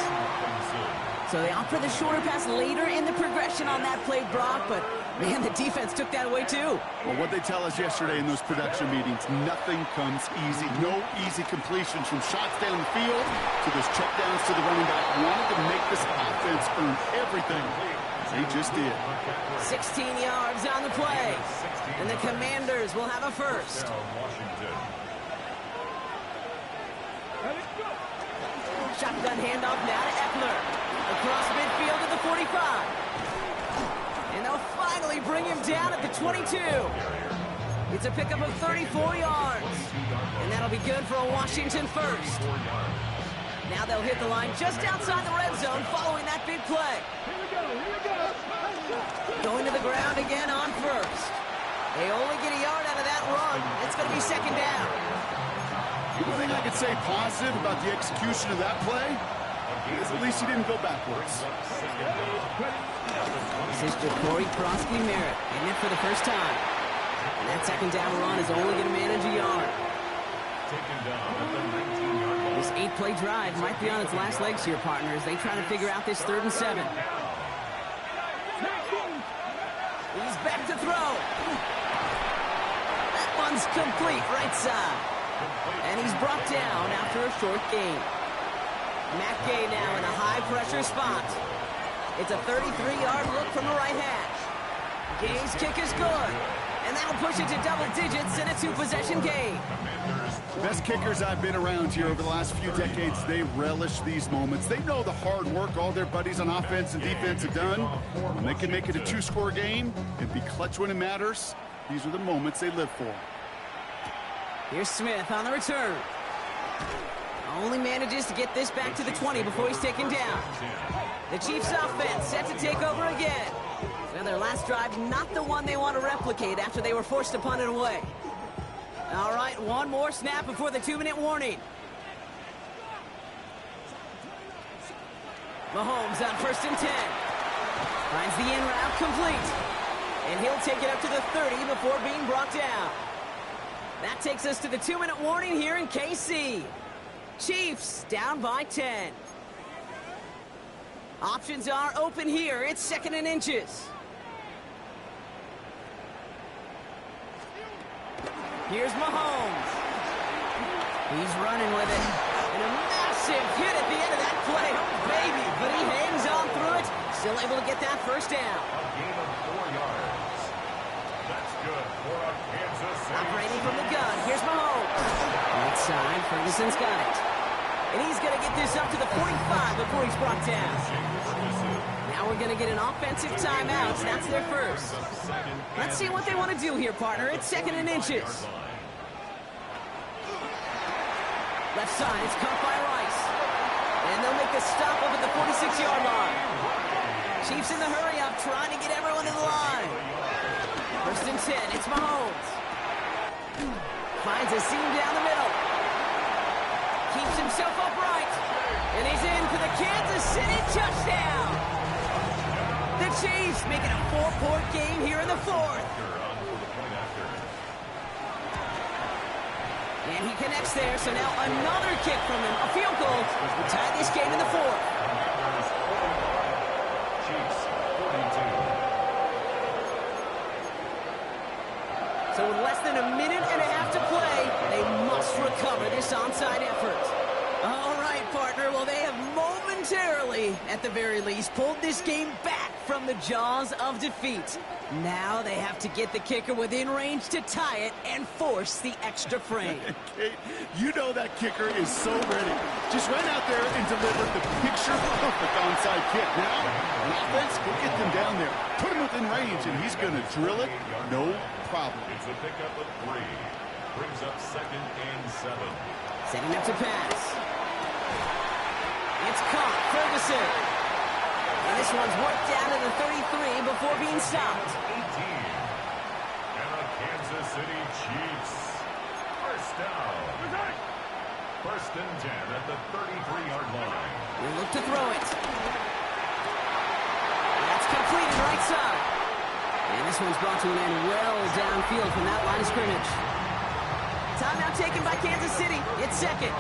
So they opt for the shorter pass later in the progression on that play, Brock, but man, the defense took that away too. Well, what they tell us yesterday in those production meetings, nothing comes easy. No easy completions from shots down the field to those checkdowns to the running back. Wanted to make this offense earn everything. They just did. 16 yards on the play, and the Commanders will have a first. Shotgun handoff now to Eckler. Across midfield to the 45. And they'll finally bring him down at the 22. It's a pickup of 34 yards. And that'll be good for a Washington first. Now they'll hit the line just outside the red zone following that big play. Going to the ground again on first. They only get a yard out of that run. It's going to be second down. The only thing I could say positive about the execution of that play is at least he didn't go backwards. This is Ja'Cory Krosky-Merritt in it for the first time. And that second down run is only going to manage a yard. This 8-play drive might be on its last legs here, partners. They try to figure out this 3rd and 7. He's back to throw. That one's complete right side. And he's brought down after a short gain. Matt Gay now in a high-pressure spot. It's a 33-yard look from the right hash. Gay's kick is good. And that'll push it to double digits in a 2-possession game. The best kickers I've been around here over the last few decades, they relish these moments. They know the hard work all their buddies on offense and defense have done. When they can make it a 2-score game and be clutch when it matters, these are the moments they live for. Here's Smith on the return. Only manages to get this back to the 20 before he's taken down. The Chiefs offense set to take over again. Well, their last drive, not the one they want to replicate after they were forced to punt it away. All right, one more snap before the 2-minute warning. Mahomes on 1st and 10. Finds the in route complete. And he'll take it up to the 30 before being brought down. That takes us to the 2-minute warning here in KC. Chiefs down by 10. Options are open here. It's 2nd and inches. Here's Mahomes. He's running with it. And a massive hit at the end of that play. Oh, baby. But he hangs on through it. Still able to get that first down. A gain of 4 yards. That's good for a Kansas City. Operating from the gun. Here's Mahomes. Right side. Ferguson's got it. And he's going to get this up to the 45 before he's brought down. Now we're going to get an offensive timeout. That's their first. Let's see what they want to do here, partner. It's 2nd and inches. Left side, it's caught by Rice. And they'll make a stop up at the 46-yard line. Chiefs in the hurry-up, trying to get everyone in the line. 1st and 10, it's Mahomes. Finds a seam down the middle. Keeps himself upright. And he's in for the Kansas City touchdown. The Chiefs making a 4-point game here in the 4th. And he connects there, so now another kick from him. A field goal will tie this game in the 4th. Chiefs 42. So with less than a minute and a half to play, they must recover this onside effort. All right, partner. Well, they have momentarily, at the very least, pulled this game back from the jaws of defeat. Now they have to get the kicker within range to tie it and force the extra frame. Kate, you know that kicker is so ready. Just ran out there and delivered the picture-perfect onside kick. Now, on offense, go get them down there. Put him within range, and he's going to drill it, no problem. It's a pickup of 3. Brings up 2nd and 7. Setting up to pass. It's caught. Ferguson. And this one's worked down to the 33 before being stopped. 18. And the Kansas City Chiefs. First down. 1st and 10 at the 33-yard line. We'll look to throw it. That's completed right side. And this one's brought to an end well downfield from that line of scrimmage. Timeout taken by Kansas City. It's 2nd.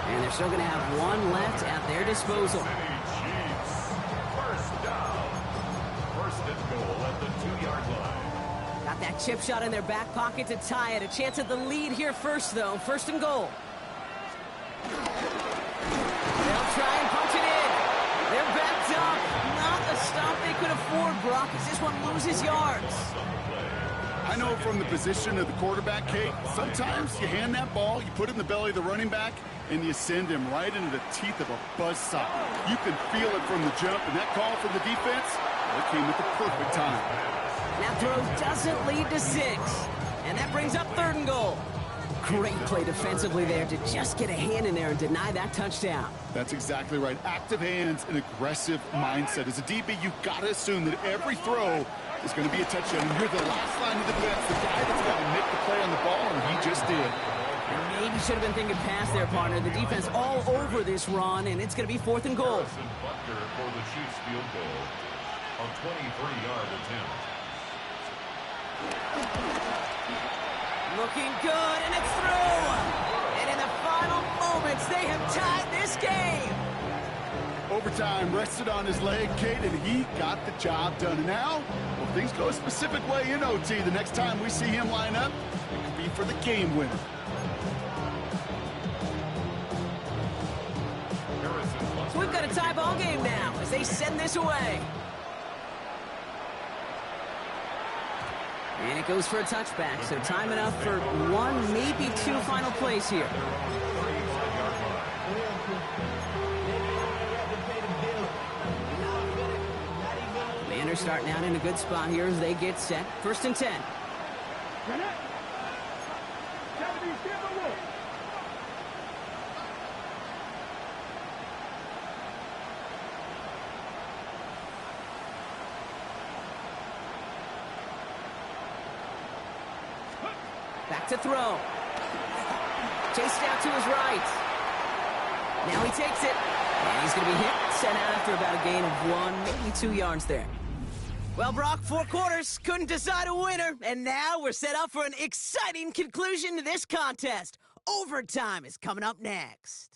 And they're still going to have one left at their disposal. City Chiefs. First down. 1st and goal at the 2-yard line. Got that chip shot in their back pocket to tie it. A chance at the lead here first, though. 1st and goal. They'll try and punch it in. They're backed up. Not a stop they could afford, Brock, as this one loses yards. I I know from the position of the quarterback, Kate, sometimes you hand that ball, you put it in the belly of the running back, and you send him right into the teeth of a buzzsaw. You can feel it from the jump, and that call from the defense, it came at the perfect time. That throw doesn't lead to 6. And that brings up 3rd and goal. Great play defensively there to just get a hand in there and deny that touchdown. That's exactly right. Active hands and aggressive mindset. As a DB, you've got to assume that every throw is going to be a touchdown. And you're the last line of defense, the guy that's going to make the play on the ball, and he just did. And maybe should have been thinking pass there, partner. The defense all over this run, and it's going to be 4th and goal. Butker for the Chiefs field goal. A 23-yard attempt. Looking good, and it's through! And in the final moments, they have tied this game! Overtime rested on his leg, Kate, and he got the job done. And now, well, things go a specific way in OT. The next time we see him line up, it could be for the game winner. So we've got a tie ball game now as they send this away. And it goes for a touchback, so time enough for 1, maybe 2 final plays here. Commanders starting out in a good spot here as they get set. 1st and 10. Back to throw. Chased out to his right. Now he takes it. And he's going to be hit, sent out after about a gain of 1, maybe 2 yards there. Well, Brock, 4 quarters, couldn't decide a winner. And now we're set up for an exciting conclusion to this contest. Overtime is coming up next.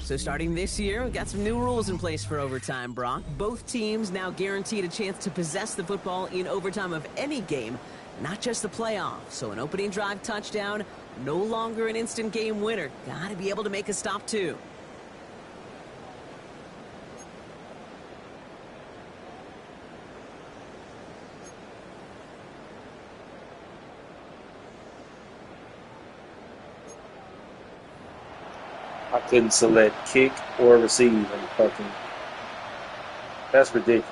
So starting this year, we've got some new rules in place for overtime, Brock. Both teams now guaranteed a chance to possess the football in overtime of any game, not just the playoffs. So an opening drive touchdown, no longer an instant game winner. Got to be able to make a stop, too. I couldn't select kick or receive and fucking. That's ridiculous.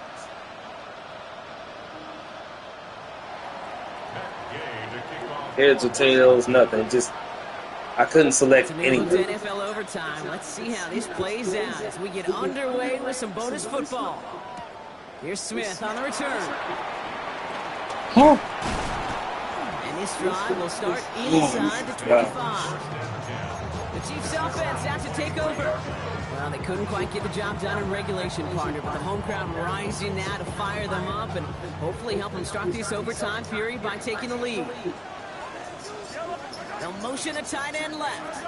Heads or tails, nothing. Just I couldn't select anything. NFL overtime. Let's see how this plays out as we get underway with some bonus football. Here's Smith on the return. And this drive will start inside the 25. The Chiefs offense out to take over. Well, they couldn't quite get the job done in regulation, partner, but the home crowd rising now to fire them up and hopefully help them start this overtime period by taking the lead. They'll motion a tight end left.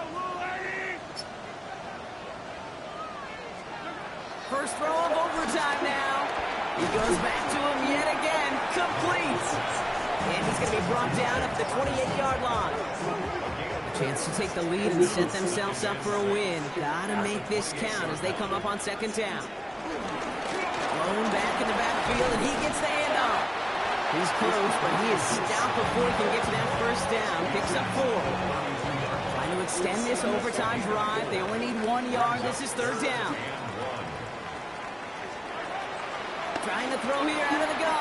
First throw of overtime now. He goes back to him yet again. Complete. And he's going to be brought down at the 28-yard line. Chance to take the lead and set themselves up for a win. Gotta make this count as they come up on 2nd down. Thrown back in the backfield, and he gets the handoff. He's close, but he is stopped before he can get to that 1st down. Picks up 4. Trying to extend this overtime drive. They only need 1 yard. This is 3rd down. Trying to throw here out of the gun.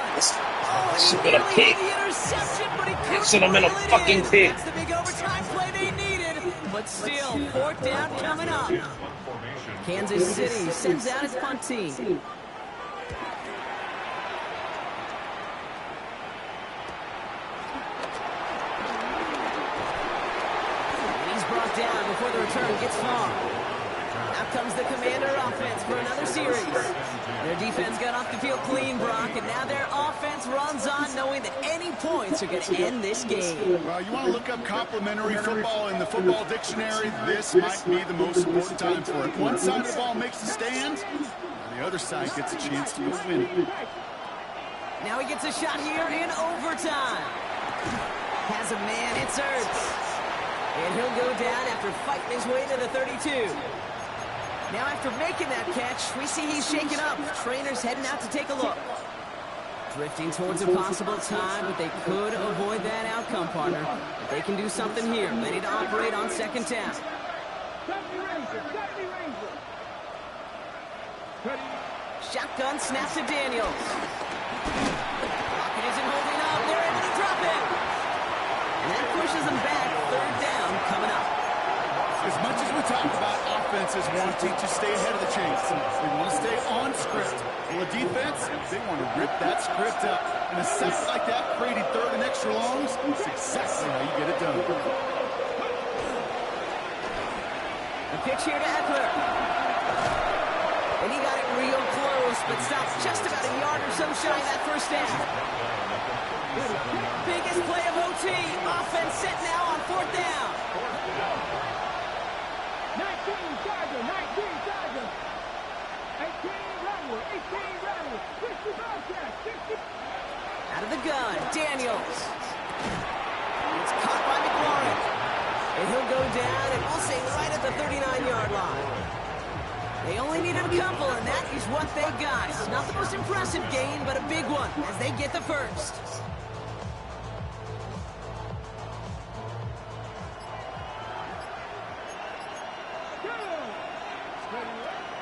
Should have been a pick. Should have been a fucking pick. That's the big overtime play they needed. But still, 4th down coming up. Kansas City sends out its punt team. He's brought down before the return gets far. Out comes the Commander offense for another series. Their defense got off the field clean, Brock, and now their offense runs on knowing that any points are going to end this game. Well, you want to look up complimentary football in the football dictionary, this might be the most important time for it. One side of the ball makes the stand, and the other side gets a chance to win it. Now he gets a shot here in overtime. Has a man, it's Ertz. And he'll go down after fighting his way to the 32. Now after making that catch, we see he's shaken up. Trainer's heading out to take a look. Drifting towards a possible tie, but they could avoid that outcome, partner. If they can do something here, ready to operate on second down. Shotgun snap to Daniels. Pocket isn't holding up. They're able to drop it. And that pushes them back. Third down coming up. As much as we talk about offenses wanting to stay ahead of the chains, they want to stay on script. Well, the defense, they want to rip that script up. And a sack like that, creating third and extra longs, is exactly how you get it done. A pitch here to Eckler. And he got it real close, but stopped just about a yard or so shy of that first down. Biggest play of OT. Offense set now on fourth down. 19 Charger, 19 Charger. 18 Redwood, 18 Redwood. 60 Bobcat, 60. Out of the gun, Daniels. It's caught by McLaurin. And he'll go down, and we'll say right at the 39-yard line. They only needed a couple, and that is what they got. Not the most impressive gain, but a big one as they get the first.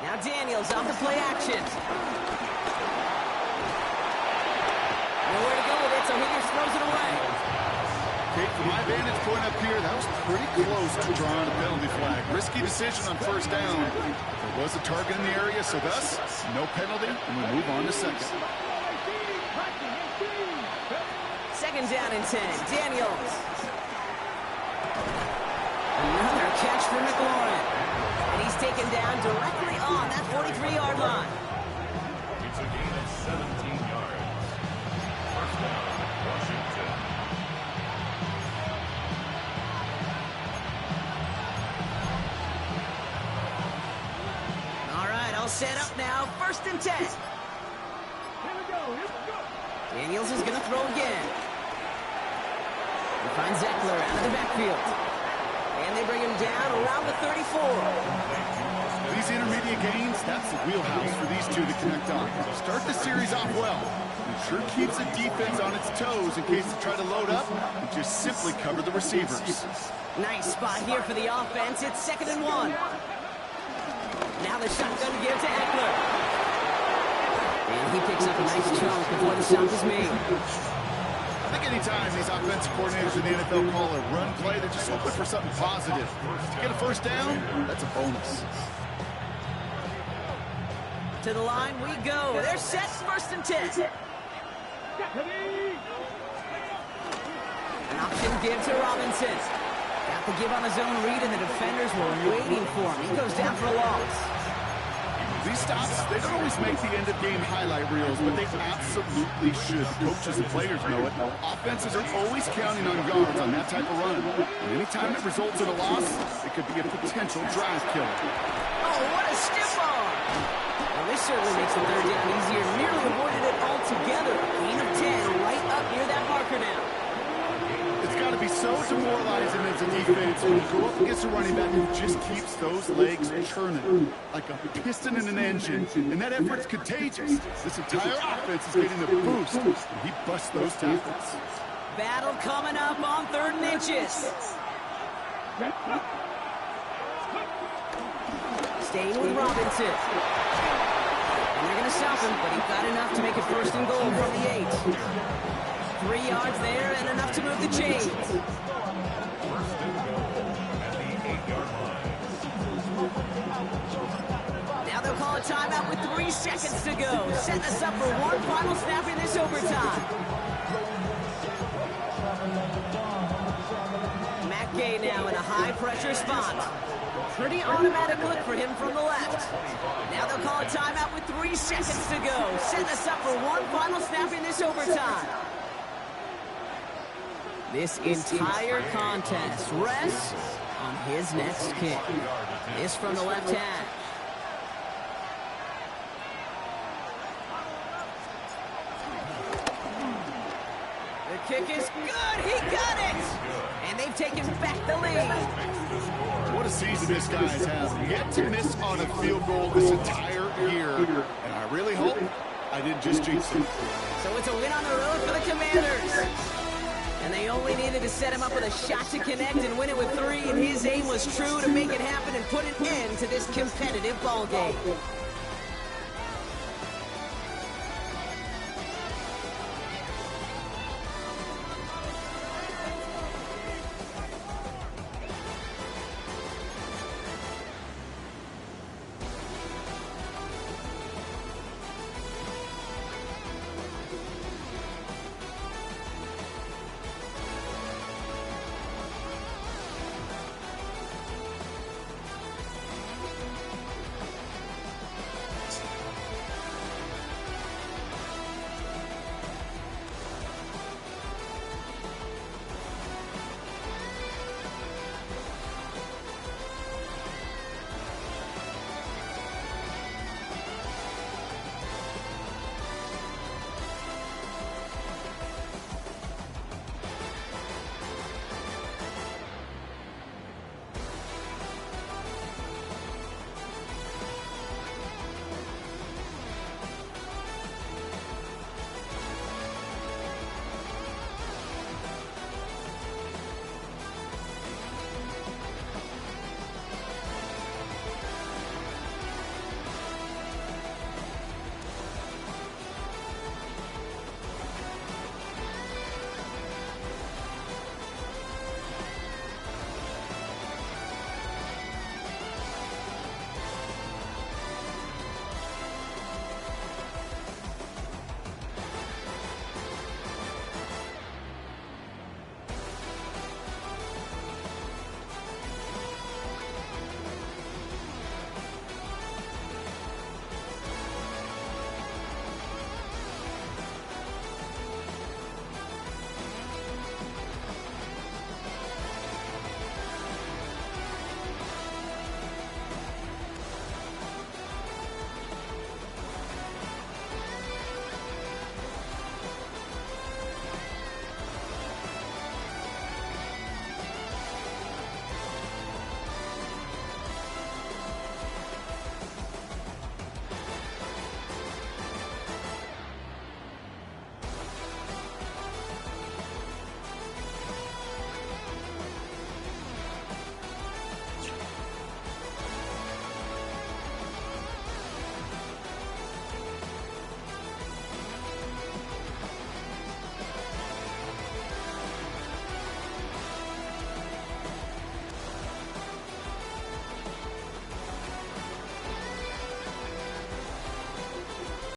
Now Daniels off the play action. Nowhere to go with it, so Higgins throws it away. Kate, from my vantage point up here, that was pretty close to drawing a penalty flag. Risky decision on first down. There was a target in the area, so thus, no penalty, and we move on to second. Second down and 10. Daniels. Another catch for McLaurin. And he's taken down directly on that 43-yard line. It's a gain of 17 yards. First down, Washington. All right, all set up now. First and 10. Here we go, here we go. Daniels is going to throw again. He finds Eckler out of the backfield. And they bring him down around the 34. These intermediate gains, that's the wheelhouse for these two to connect on. Start the series off well. It sure keeps the defense on its toes in case they try to load up and just simply cover the receivers. Nice spot here for the offense. It's 2nd and 1. Now the shotgun to give to Eckler. And he picks up a nice chunk before the stop is made. I think anytime these offensive coordinators in the NFL call a run play, they're just hoping for something positive. To get a first down, that's a bonus. To the line we go. They're set. First and 10. An option give to Robinson. Got the give on his own read, and the defenders were waiting for him. He goes down for a loss. These stops, they don't always make the end-of-game highlight reels, but they absolutely should. Coaches and players know it. Offenses are always counting on yards on that type of run. And anytime it results in a loss, it could be a potential drive killer. Oh, what a stiff arm! Well, this certainly makes the third down easier. Nearly avoided it altogether. Gain of 10 right up near that marker now. It's got to be so demoralizing as a defense when you go up against a running back who just keeps those legs churning like a piston in an engine, and that effort's contagious. This entire offense is getting the boost, and he busts those tackles. Battle coming up on 3rd and inches. Staying with Robinson. And they're going to stop him, but he got enough to make it 1st and goal from the 8. 3 yards there and enough to move the chains. First and goal at the 8-yard line. Now they'll call a timeout with 3 seconds to go. Setting us up for one final snap in this overtime. Matt Gay now in a high-pressure spot. Pretty automatic look for him from the left. Now they'll call a timeout with 3 seconds to go. Setting us up for one final snap in this overtime. This entire contest rests on his next kick. This from the left hash. The kick is good. He got it. And they've taken back the lead. What a season this guy's had. Yet to miss on a field goal this entire year. And I really hope I didn't just jinx it. So it's a win on the road for the Commanders. And they only needed to set him up with a shot to connect and win it with 3, and his aim was true to make it happen and put an end to this competitive ball game.